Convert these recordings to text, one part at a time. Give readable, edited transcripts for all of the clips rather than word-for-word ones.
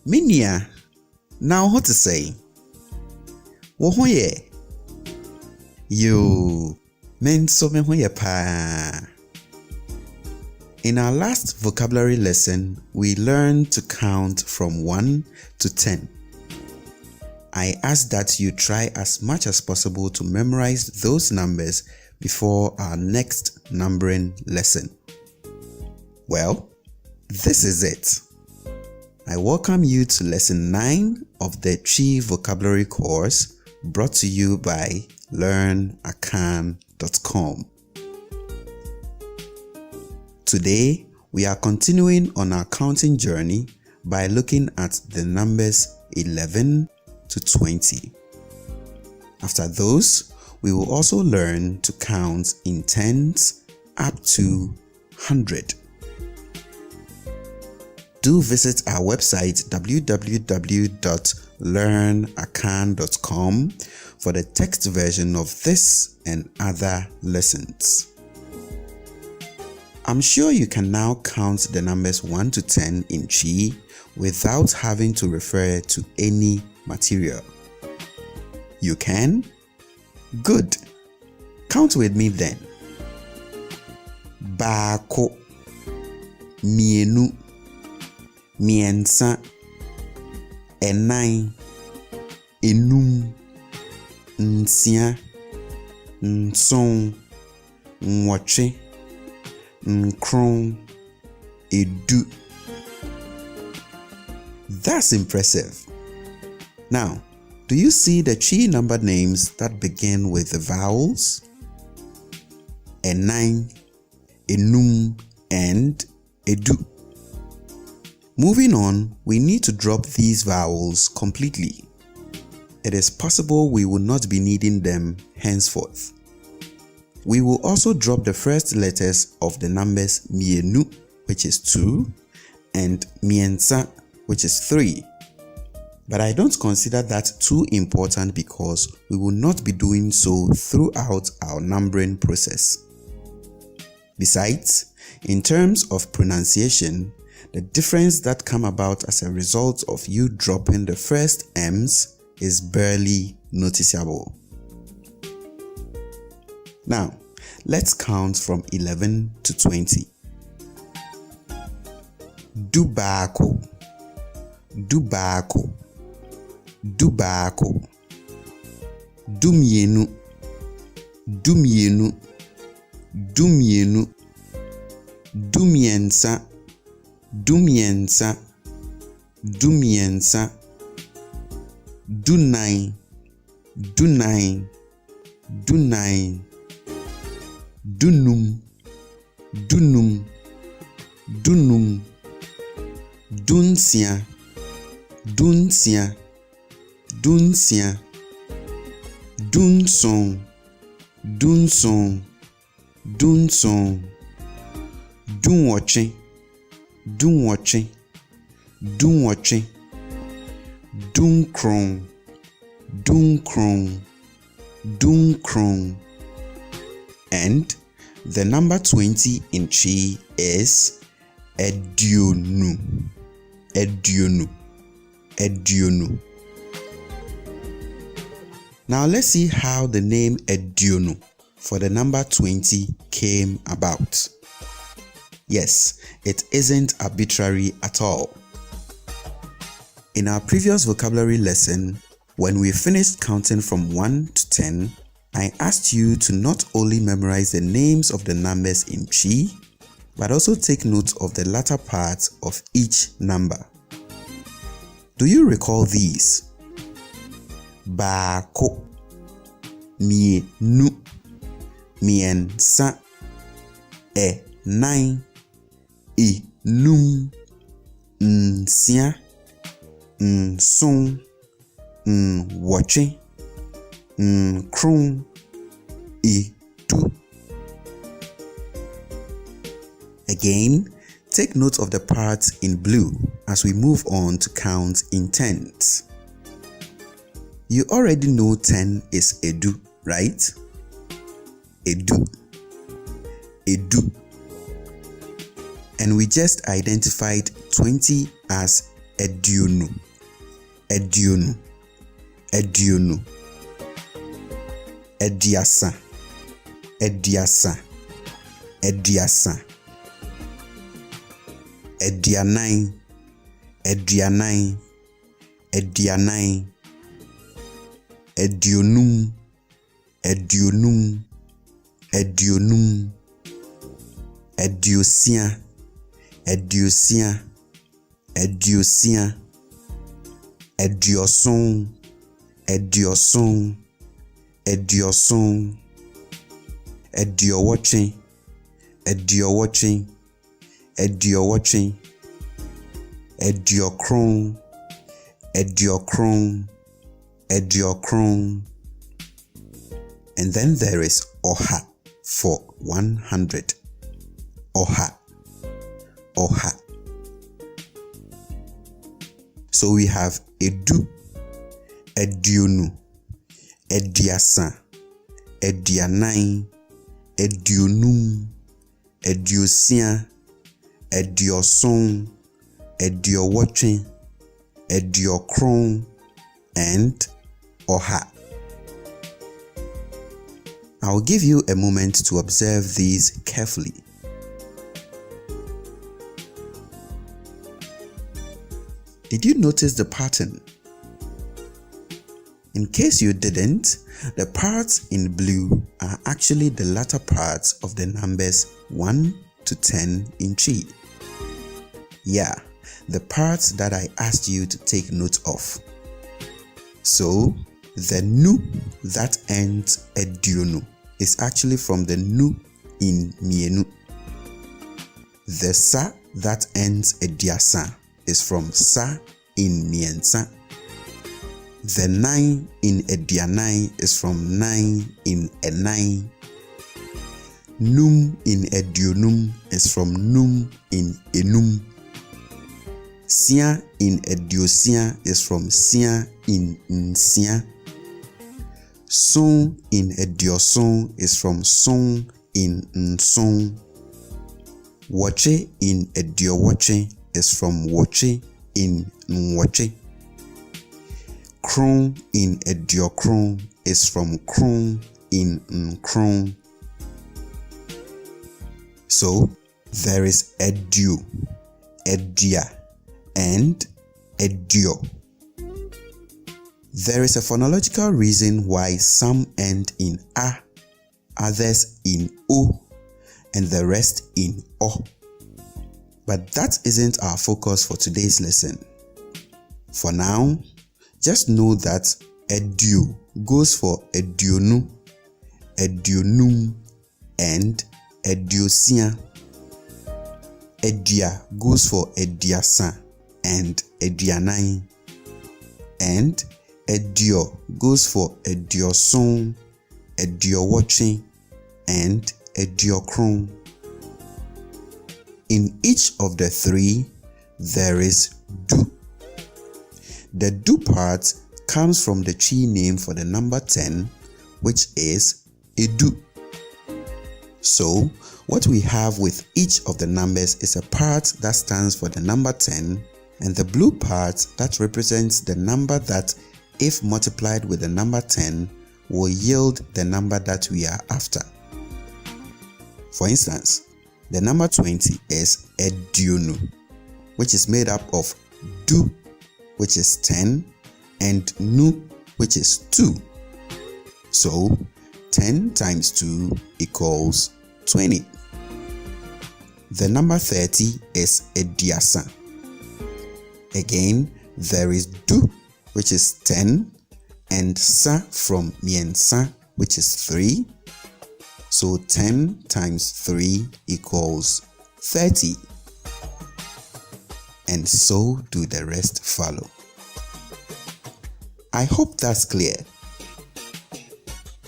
Minia, now what to say? Wohoye? You men so me hoye pa. In our last vocabulary lesson, we learned to count from 1 to 10. I ask that you try as much as possible to memorize those numbers before our next numbering lesson. Well, this is it. I welcome you to lesson 9 of the Chi vocabulary course brought to you by LEARNAKAN.com. Today, we are continuing on our counting journey by looking at the numbers 11 to 20. After those, we will also learn to count in tens up to 100. Do visit our website www.learnakan.com for the text version of this and other lessons. I'm sure you can now count the numbers 1 to 10 in Chi without having to refer to any material. You can? Good. Count with me then. Baako, mienu, miensa, enai, enum, nsia, nson, nwɔtwe, nkron, edu. That's impressive. Now, do you see the Chi number names that begin with the vowels? Enai, enum, and edu. Moving on, we need to drop these vowels completely. It is possible we will not be needing them henceforth. We will also drop the first letters of the numbers mienu, which is 2, and miensa, which is 3. But I don't consider that too important because we will not be doing so throughout our numbering process. Besides, in terms of pronunciation, the difference that come about as a result of you dropping the first M's is barely noticeable. Now, let's count from 11 to 20. Dubaako, dubaako, dubaako, dumienu, dumienu, dumienu, dumiensa, dumiensa, dumiensa, dunai, dunai, dunai, dunum, dunum, dunum, dunsia, dunsia, dunsia, dunson, dunson, dunson, dunwɔtwe, dunwɔtwe, dunwɔtwe, dunkron, dunkron, dunkron. And the number 20 in Chi is eduonu, eduonu, eduonu. Now let's see how the name eduonu for the number 20 came about. Yes, it isn't arbitrary at all. In our previous vocabulary lesson, when we finished counting from 1 to 10, I asked you to not only memorize the names of the numbers in Chi, but also take note of the latter part of each number. Do you recall these? Baako, mienu, miensa, enai, enum, nsia, nson, nwɔtwe, nkron, edu. Again, take note of the parts in blue as we move on to count in tens. You already know 10 is edu, right? Edu, edu. And we just identified 20 as eduonu, eduonu, eduonu, ediasa, ediasa, ediasa, edianan, edianan, edianan, eduonum, eduonum, eduonum, eduosia, eduosia, eduosia, edioson, edioson, edioson, ediowotwe, ediowotwe, ediowotwe, ediokron, ediokron, ediokron. And then there is oha for 100. Oha, oha. So we have edu, eduonu, ediasa, edianan, eduonum, ediosia, edioson, ediowotwe, ediokron, and oha. I'll give you a moment to observe these carefully. Did you notice the pattern? In case you didn't, the parts in blue are actually the latter parts of the numbers 1 to 10 in tree. Yeah, the parts that I asked you to take note of. So, the nu that ends eduonu is actually from the nu in mienu. The sa that ends ediasa is from sa in miensa. The 9 in edianan is from 9 in enan. Num in eduonum is from num in enum. Sia in ediosia is from sia in nsia. Son in edioson is from son in nson. Woche in ediowoche is from woche in nwoche. Kron in ediokron is from kron in nkron. So there is edu, edia, and edio. There is a phonological reason why some end in a, others in o, and the rest in o. But that isn't our focus for today's lesson. For now, just know that edu goes for eduonu, eduonum, and ediosia. Edia goes for ediasa and edianan. And edio goes for edioson, ediowotwe, and ediokron. In each of the three, there is du. The du part comes from the tree name for the number 10, which is edu. So, what we have with each of the numbers is a part that stands for the number 10, and the blue part that represents the number that, if multiplied with the number 10, will yield the number that we are after. For instance, the number 20 is eduonu, which is made up of du, which is 10, and nu, which is 2. So, 10 times 2 equals 20. The number 30 is ediasa. Again, there is du, which is 10, and sa from miensa, which is 3. So 10 times 3 equals 30. And so do the rest follow. I hope that's clear.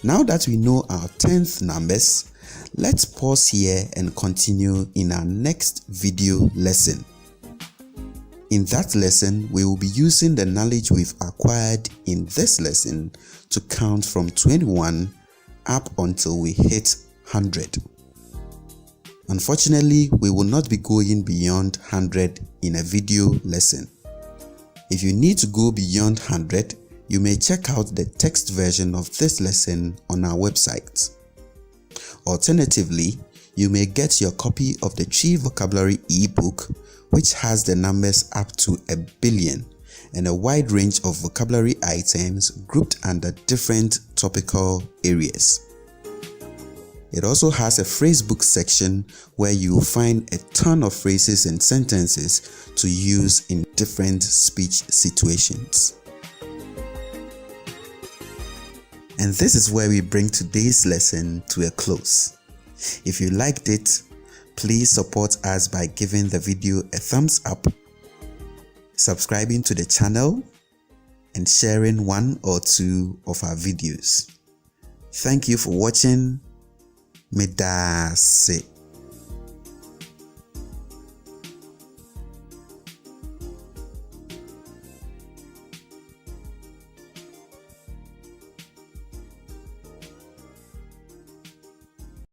Now that we know our 10th numbers, let's pause here and continue in our next video lesson. In that lesson, we will be using the knowledge we've acquired in this lesson to count from 21 up until we hit 100. Unfortunately, we will not be going beyond 100 in a video lesson. If you need to go beyond 100, you may check out the text version of this lesson on our website. Alternatively, you may get your copy of the Tree Vocabulary ebook, which has the numbers up to 1 billion and a wide range of vocabulary items grouped under different topical areas. It also has a phrasebook section where you will find a ton of phrases and sentences to use in different speech situations. And this is where we bring today's lesson to a close. If you liked it, please support us by giving the video a thumbs up, subscribing to the channel, and sharing 1 or 2 of our videos. Thank you for watching. Medase.